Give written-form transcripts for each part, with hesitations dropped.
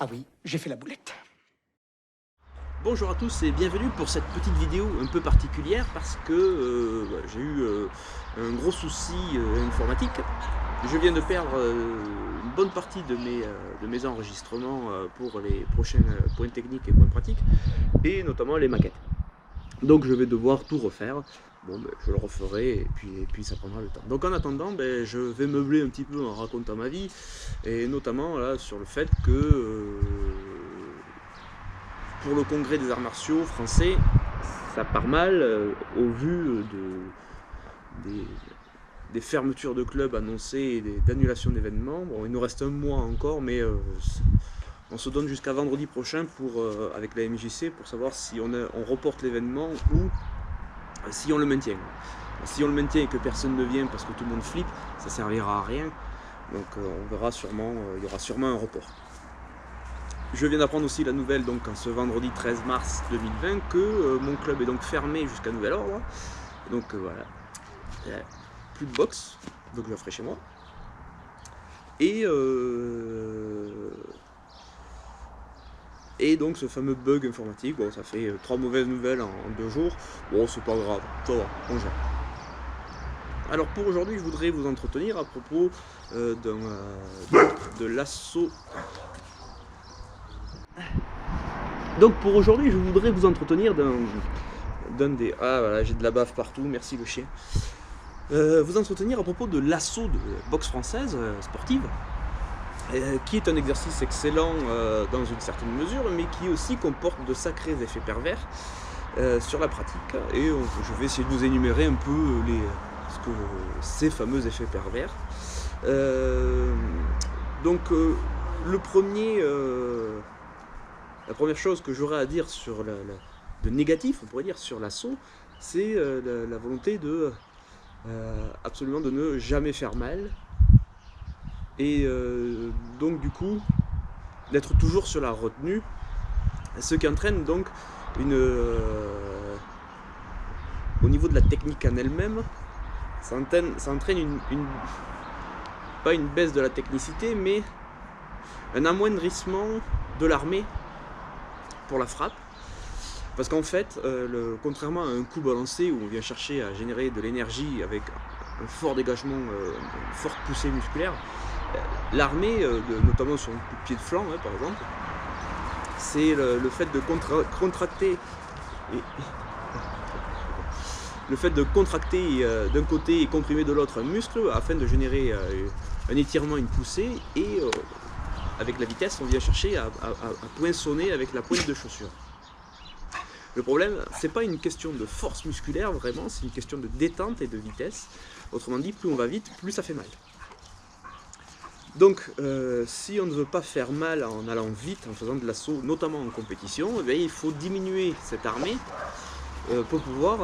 Ah oui, j'ai fait la boulette. Bonjour à tous et bienvenue pour cette petite vidéo un peu particulière parce que j'ai eu un gros souci informatique. Je viens de perdre une bonne partie de mes enregistrements pour les prochains points techniques et points pratiques, et notamment les maquettes. Donc je vais devoir tout refaire. Bon, ben, je le referai et puis ça prendra le temps. Donc en attendant, ben, je vais meubler un petit peu en racontant ma vie, et notamment là, sur le fait que pour le congrès des arts martiaux français, ça part mal au vu des fermetures de clubs annoncées et d'annulations d'événements. Bon, il nous reste un mois encore, mais on se donne jusqu'à vendredi prochain avec la MJC pour savoir si on reporte l'événement ou si on le maintient. Si on le maintient et que personne ne vient parce que tout le monde flippe, ça servira à rien. Donc on verra sûrement, il y aura sûrement un report. Je viens d'apprendre aussi la nouvelle, donc en ce vendredi 13 mars 2020, que mon club est donc fermé jusqu'à nouvel ordre. Donc voilà, plus de boxe, donc je le ferai chez moi. Et donc ce fameux bug informatique, bon, ça fait 3 mauvaises nouvelles en 2 jours. Bon, c'est pas grave, ça va, on gère. Alors pour aujourd'hui, je voudrais vous entretenir à propos de l'assaut. Donc pour aujourd'hui, je voudrais vous entretenir d'un des... Ah voilà, j'ai de la bave partout, merci le chien. Vous entretenir à propos de l'assaut de boxe française sportive, qui est un exercice excellent dans une certaine mesure, mais qui aussi comporte de sacrés effets pervers sur la pratique. Et je vais essayer de vous énumérer un peu ces fameux effets pervers. Donc la première chose que j'aurais à dire sur de négatif, on pourrait dire, sur l'assaut, c'est la volonté de absolument de ne jamais faire mal, et donc du coup d'être toujours sur la retenue, ce qui entraîne donc au niveau de la technique en elle-même, ça entraîne pas une baisse de la technicité, mais un amoindrissement de l'armée pour la frappe, parce qu'en fait, contrairement à un coup balancé où on vient chercher à générer de l'énergie avec un fort dégagement, une forte poussée musculaire, l'armée, notamment sur un coup de pied de flanc, par exemple, c'est le fait de contracter d'un côté et comprimer de l'autre un muscle afin de générer un étirement, une poussée, et avec la vitesse, on vient chercher à poinçonner avec la pointe de chaussure. Le problème, c'est pas une question de force musculaire vraiment, c'est une question de détente et de vitesse. Autrement dit, plus on va vite, plus ça fait mal. Donc, si on ne veut pas faire mal en allant vite, en faisant de l'assaut, notamment en compétition, eh bien, il faut diminuer cette armée pour pouvoir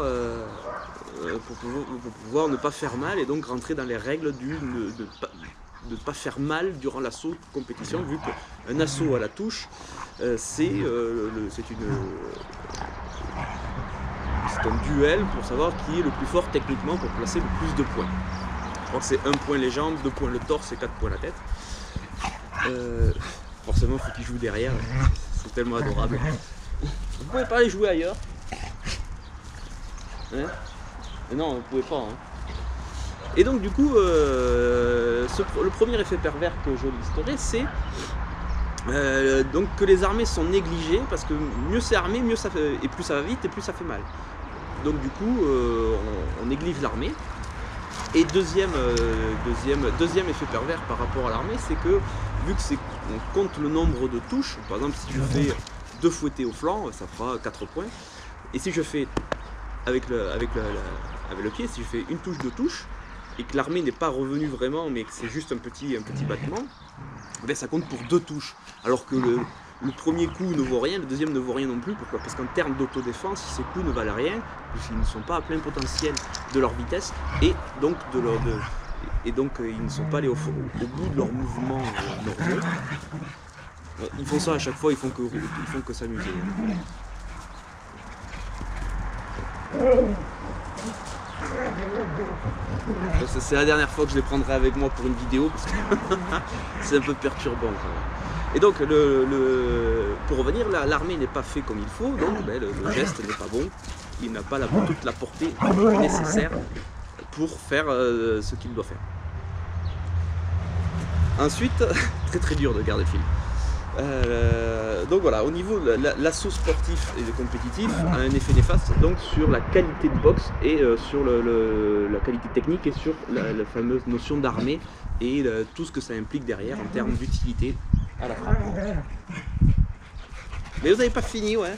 ne pas faire mal, et donc rentrer dans les règles de ne pas faire mal durant l'assaut de compétition, vu qu'un assaut à la touche, c'est un duel pour savoir qui est le plus fort techniquement pour placer le plus de points. Je crois que c'est 1 point les jambes, 2 points le torse et 4 points la tête. Forcément, il faut qu'il joue derrière, c'est tellement adorable. Vous pouvez pas aller jouer ailleurs, hein? Non, vous pouvez pas, hein. Et donc du coup, le premier effet pervers que je listerai, c'est donc que les armées sont négligées, parce que mieux c'est armé, mieux ça fait, et plus ça va vite et plus ça fait mal. Donc du coup, on néglige l'armée. Et deuxième effet pervers par rapport à l'armée, c'est que vu que on compte le nombre de touches, par exemple si je fais 2 fouettés au flanc, ça fera 4 points. Et si je fais avec le pied, si je fais une touche, 2 touches, et que l'armée n'est pas revenue vraiment, mais que c'est juste un petit battement, ben ça compte pour 2 touches. Alors que le premier coup ne vaut rien, le deuxième ne vaut rien non plus. Pourquoi? Parce qu'en termes d'autodéfense, ces coups ne valent rien, puisqu'ils ne sont pas à plein potentiel de leur vitesse, et donc ils ne sont pas allés au bout de leur mouvement normaux. Ils font ça à chaque fois, ils font que s'amuser. C'est la dernière fois que je les prendrai avec moi pour une vidéo, parce que c'est un peu perturbant quand même. Et donc, pour revenir, l'armée n'est pas fait comme il faut, donc ben, le geste n'est pas bon. Il n'a pas toute la portée nécessaire pour faire ce qu'il doit faire. Ensuite, très dur de garder le film. Donc voilà, au niveau de l'assaut sportif et compétitif a un effet néfaste donc sur la qualité de boxe et sur la qualité technique et sur la fameuse notion d'armée et tout ce que ça implique derrière en termes d'utilité à la frappe. Mais vous n'avez pas fini, ouais.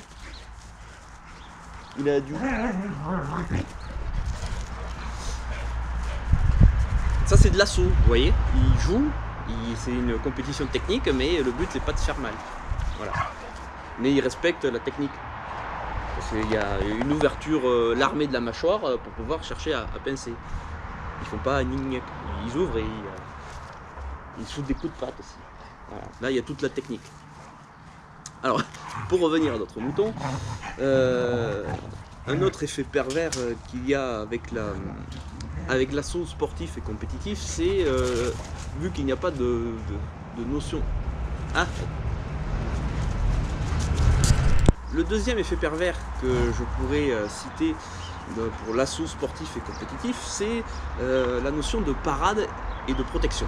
Il a dû. Ça c'est de l'assaut, vous voyez. Il joue. C'est une compétition technique, mais le but c'est pas de faire mal. Voilà. Mais il respecte la technique. Parce qu'il y a une ouverture, l'armée de la mâchoire, pour pouvoir chercher à pincer. Ils font pas gnic, ils ouvrent et ils foutent des coups de patte aussi. Voilà. Là il y a toute la technique. Alors, pour revenir à notre mouton, un autre effet pervers qu'il y a avec l'assaut sportif et compétitif, c'est vu qu'il n'y a pas de notion. Ah. Le deuxième effet pervers que je pourrais citer pour l'assaut sportif et compétitif, c'est la notion de parade et de protection.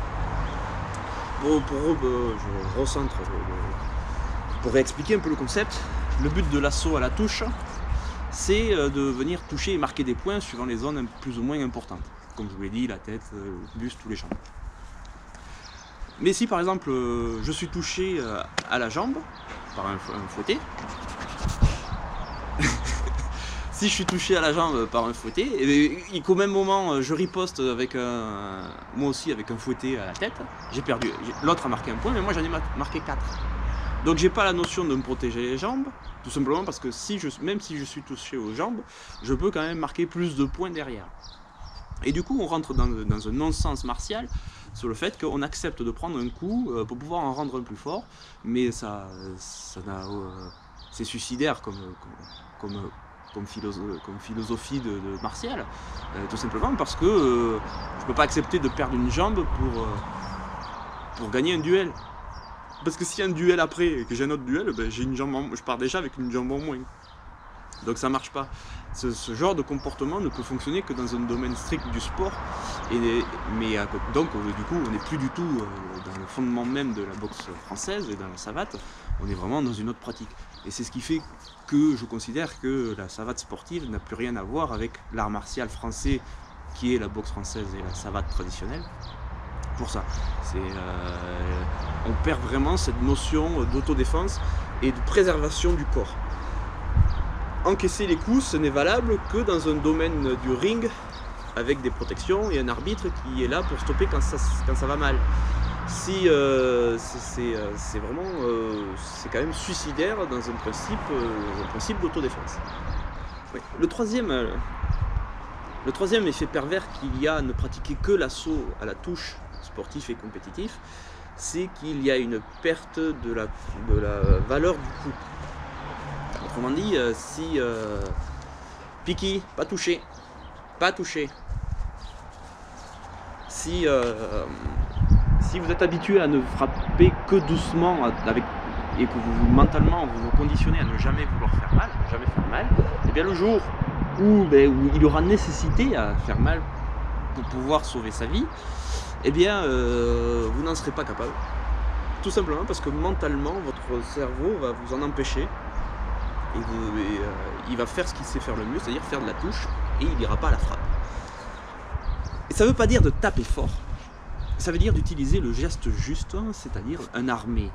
Je recentre, pour réexpliquer un peu le concept, le but de l'assaut à la touche, c'est de venir toucher et marquer des points suivant les zones plus ou moins importantes. Comme je vous l'ai dit, la tête, le buste ou les jambes. Mais si par exemple je suis touché à la jambe par un fouetté, si je suis touché à la jambe par un fouetté, et qu'au même moment je riposte avec moi aussi avec un fouetté à la tête, j'ai perdu. L'autre a marqué un point, mais moi j'en ai marqué 4. Donc j'ai pas la notion de me protéger les jambes, tout simplement parce que même si je suis touché aux jambes, je peux quand même marquer plus de points derrière. Et du coup on rentre dans un non-sens martial sur le fait qu'on accepte de prendre un coup pour pouvoir en rendre un plus fort, mais c'est suicidaire comme philosophie de martial, tout simplement parce que je peux pas accepter de perdre une jambe pour gagner un duel. Parce que s'il y a un duel après et que j'ai un autre duel, ben je pars déjà avec une jambe en moins. Donc ça marche pas. Ce genre de comportement ne peut fonctionner que dans un domaine strict du sport. Donc du coup on n'est plus du tout dans le fondement même de la boxe française et dans la savate. On est vraiment dans une autre pratique. Et c'est ce qui fait que je considère que la savate sportive n'a plus rien à voir avec l'art martial français qui est la boxe française et la savate traditionnelle. Pour ça, on perd vraiment cette notion d'autodéfense et de préservation du corps. Encaisser les coups, ce n'est valable que dans un domaine du ring avec des protections et un arbitre qui est là pour stopper quand ça va mal. C'est quand même suicidaire dans un principe d'autodéfense. Oui. Le troisième effet pervers qu'il y a à ne pratiquer que l'assaut à la touche sportif et compétitif, c'est qu'il y a une perte de la valeur du coup. Autrement dit, si Piki, pas touché. Si vous êtes habitué à ne frapper que doucement et que mentalement vous vous conditionnez à ne jamais vouloir faire mal, et bien le jour où il y aura nécessité à faire mal pour pouvoir sauver sa vie, eh bien vous n'en serez pas capable. Tout simplement parce que mentalement votre cerveau va vous en empêcher et il va faire ce qu'il sait faire le mieux, c'est-à-dire faire de la touche, et il n'ira pas à la frappe. Et ça ne veut pas dire de taper fort, ça veut dire d'utiliser le geste juste, c'est-à-dire un armé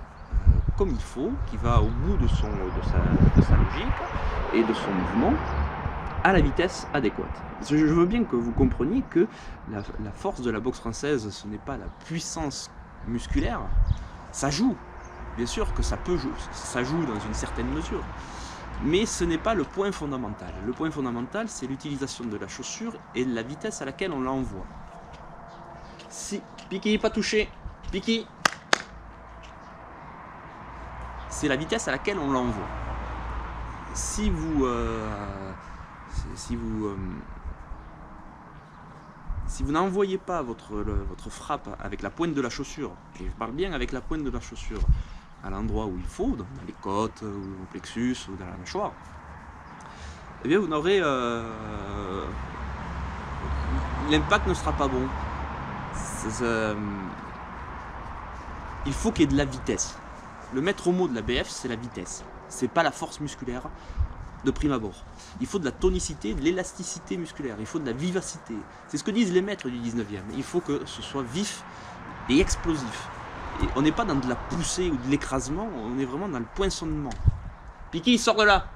comme il faut, qui va au bout de sa logique et de son mouvement à la vitesse adéquate. Je veux bien que vous compreniez que la force de la boxe française, ce n'est pas la puissance musculaire, ça joue, bien sûr que ça joue dans une certaine mesure, mais ce n'est pas le point fondamental. Le point fondamental, c'est l'utilisation de la chaussure et la vitesse à laquelle on l'envoie. Si Piki, pas touché, Piki, c'est la vitesse à laquelle on l'envoie. Si vous n'envoyez pas votre frappe avec la pointe de la chaussure, et je parle bien avec la pointe de la chaussure, à l'endroit où il faut, dans les côtes, ou au plexus, ou dans la mâchoire, eh bien vous n'aurez... l'impact ne sera pas bon. Il faut qu'il y ait de la vitesse. Le maître mot de la BF, c'est la vitesse. C'est pas la force musculaire de prime abord. Il faut de la tonicité, de l'élasticité musculaire. Il faut de la vivacité. C'est ce que disent les maîtres du 19e. Il faut que ce soit vif et explosif. Et on n'est pas dans de la poussée ou de l'écrasement, on est vraiment dans le poinçonnement. Piqué, sors de là.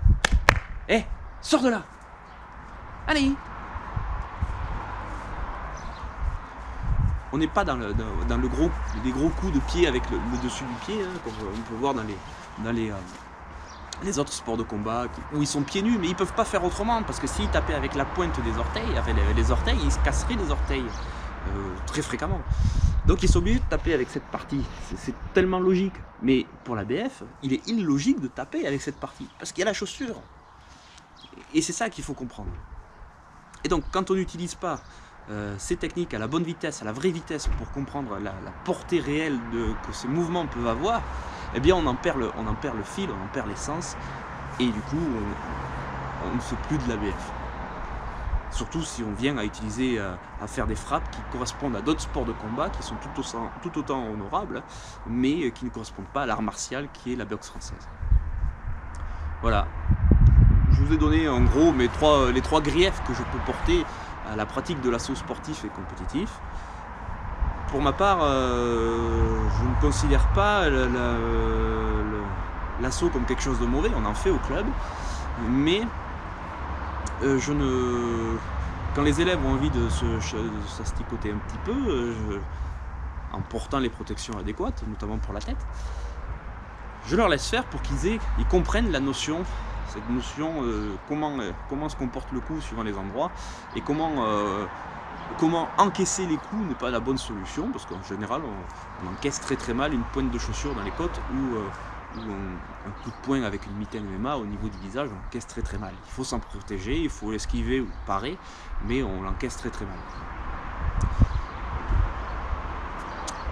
Eh, sors de là. Allez. On n'est pas dans les gros coups de pied avec le dessus du pied, hein, comme on peut voir dans les autres sports de combat, où ils sont pieds nus, mais ils ne peuvent pas faire autrement, parce que s'ils tapaient avec la pointe des orteils, avec les orteils, ils se casseraient les orteils, très fréquemment. Donc ils sont obligés de taper avec cette partie, c'est tellement logique. Mais pour la BF, il est illogique de taper avec cette partie, parce qu'il y a la chaussure. Et c'est ça qu'il faut comprendre. Et donc quand on n'utilise pas ces techniques à la bonne vitesse, à la vraie vitesse, pour comprendre la portée réelle que ces mouvements peuvent avoir, eh bien on en perd le fil, on en perd l'essence, et du coup on ne fait plus de la BF. Surtout si on vient à utiliser, à faire des frappes qui correspondent à d'autres sports de combat qui sont tout autant honorables, mais qui ne correspondent pas à l'art martial qui est la boxe française. Voilà. Je vous ai donné en gros les trois griefs que je peux porter à la pratique de l'assaut sportif et compétitif. Pour ma part, je ne considère pas l'assaut comme quelque chose de mauvais, on en fait au club, mais quand les élèves ont envie de s'asticoter un petit peu, en portant les protections adéquates, notamment pour la tête, je leur laisse faire pour qu'ils comprennent la notion, cette notion comment se comporte le coup suivant les endroits, et comment encaisser les coups n'est pas la bonne solution, parce qu'en général on encaisse très très mal une pointe de chaussure dans les côtes ou un coup de poing avec une mitaine MMA au niveau du visage, on encaisse très très mal. Il faut s'en protéger, il faut l'esquiver ou parer, mais on l'encaisse très très mal.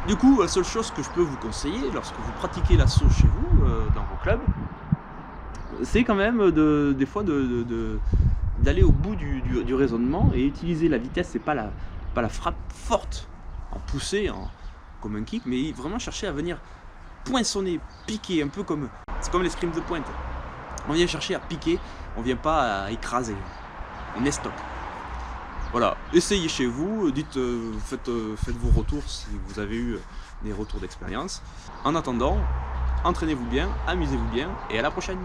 Du coup, la seule chose que je peux vous conseiller lorsque vous pratiquez l'assaut chez vous, dans vos clubs, c'est quand même des fois d'aller au bout du raisonnement et utiliser la vitesse. C'est pas la frappe forte en poussée, comme un kick, mais vraiment chercher à venir poinçonner, piquer, un peu c'est comme l'escrime de pointe. On vient chercher à piquer, on vient pas à écraser, on estoque. Voilà, essayez chez vous, faites vos retours si vous avez eu des retours d'expérience. En attendant, entraînez-vous bien, amusez-vous bien et à la prochaine.